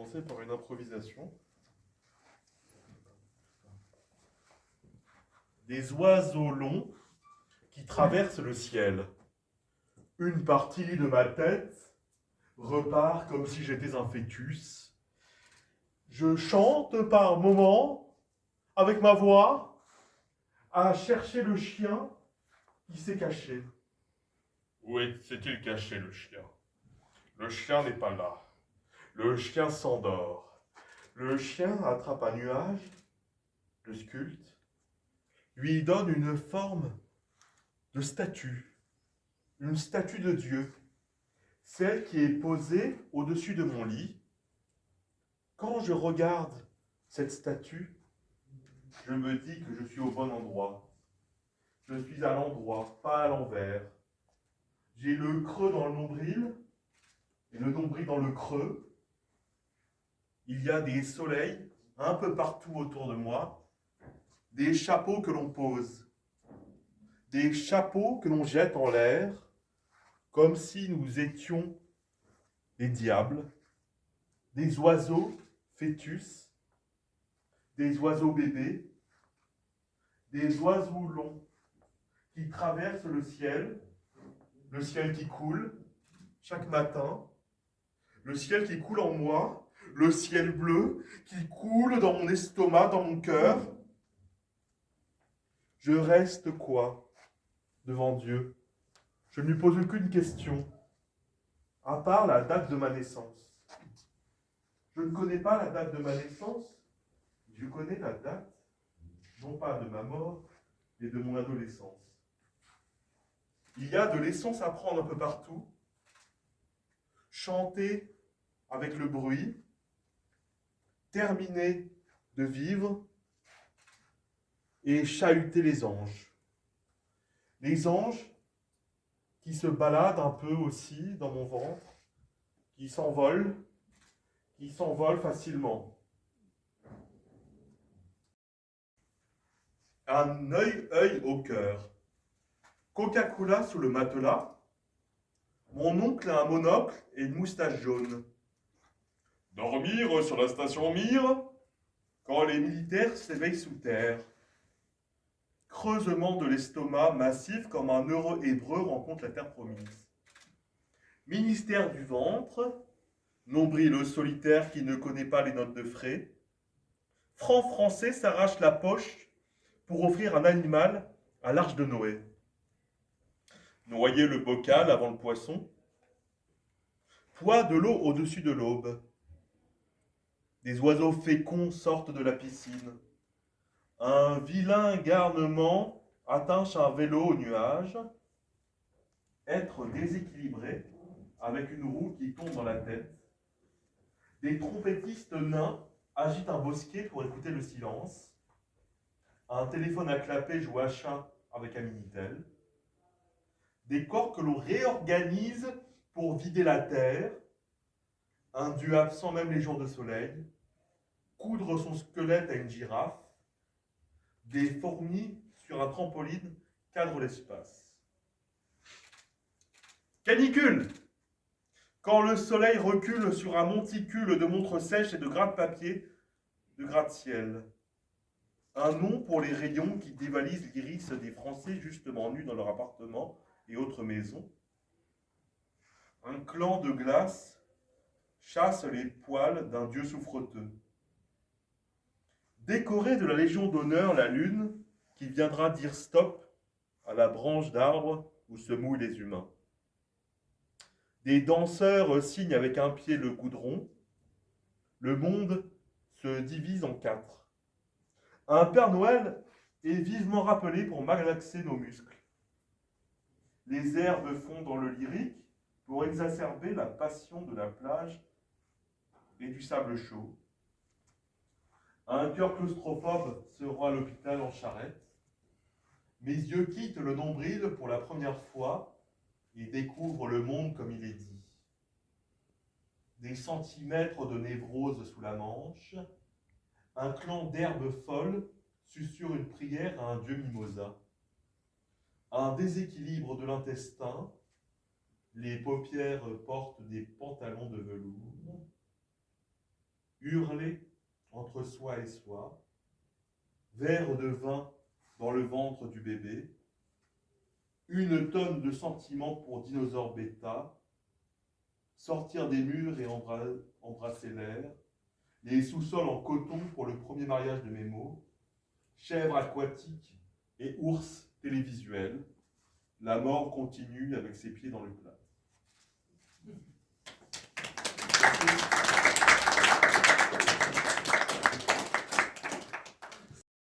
commencer par une improvisation. Des oiseaux longs qui traversent le ciel. Une partie de ma tête repart comme si j'étais un fœtus. Je chante par moments, avec ma voix, à chercher le chien qui s'est caché. Où s'est-il caché, le chien? Le chien n'est pas là. Le chien s'endort. Le chien attrape un nuage, le sculpte, lui donne une forme de statue, une statue de Dieu, celle qui est posée au-dessus de mon lit. Quand je regarde cette statue, je me dis que je suis au bon endroit. Je suis à l'endroit, pas à l'envers. J'ai le creux dans le nombril et le nombril dans le creux. Il y a des soleils un peu partout autour de moi, des chapeaux que l'on pose, des chapeaux que l'on jette en l'air, comme si nous étions des diables, des oiseaux fœtus, des oiseaux bébés, des oiseaux longs qui traversent le ciel qui coule chaque matin, le ciel qui coule en moi, le ciel bleu qui coule dans mon estomac, dans mon cœur. Je reste quoi devant Dieu? Je ne lui pose aucune question, à part la date de ma naissance. Je ne connais pas la date de ma naissance, je connais la date, non pas de ma mort, mais de mon adolescence. Il y a de l'essence à prendre un peu partout, chanter avec le bruit, terminer de vivre et chahuter les anges. Les anges qui se baladent un peu aussi dans mon ventre, qui s'envolent facilement. Un œil au cœur. Coca-Cola sous le matelas. Mon oncle a un monocle et une moustache jaune. Dormir sur la station Mir quand les militaires s'éveillent sous terre. Creusement de l'estomac massif comme un heureux hébreu rencontre la terre promise. Ministère du ventre, nombril solitaire qui ne connaît pas les notes de frais. Franc français s'arrache la poche pour offrir un animal à l'arche de Noé. Noyer le bocal avant le poisson. Poids de l'eau au-dessus de l'aube. Des oiseaux féconds sortent de la piscine. Un vilain garnement attache un vélo au nuage. Être déséquilibré avec une roue qui tombe dans la tête. Des trompettistes nains agitent un bosquet pour écouter le silence. Un téléphone à clapet joue à chat avec un Minitel. Des corps que l'on réorganise pour vider la terre. Un dieu absent même les jours de soleil. Coudre son squelette à une girafe. Des fourmis sur un trampoline cadrent l'espace. Canicule! Quand le soleil recule sur un monticule de montres sèches et de gratte-papier, de gratte-ciel. Un nom pour les rayons qui dévalisent l'iris des Français justement nus dans leur appartement et autres maisons. Un clan de glace chasse les poils d'un dieu souffreteux. Décoré de la Légion d'honneur, la lune, qui viendra dire stop à la branche d'arbre où se mouillent les humains. Des danseurs signent avec un pied le goudron. Le monde se divise en quatre. Un Père Noël est vivement rappelé pour malaxer nos muscles. Les herbes font dans le lyrique pour exacerber la passion de la plage et du sable chaud. Un cœur claustrophobe se rend à l'hôpital en charrette. Mes yeux quittent le nombril pour la première fois et découvrent le monde comme il est dit. Des centimètres de névrose sous la manche, un clan d'herbes folles susurre une prière à un dieu mimosa. Un déséquilibre de l'intestin, les paupières portent des pantalons de velours. hurler entre soi et soi, verre de vin dans le ventre du bébé, une tonne de sentiments pour dinosaure bêta, sortir des murs et embrasser l'air, les sous-sols en coton pour le premier mariage de Mémo, chèvre aquatique et ours télévisuel, la mort continue avec ses pieds dans le plat.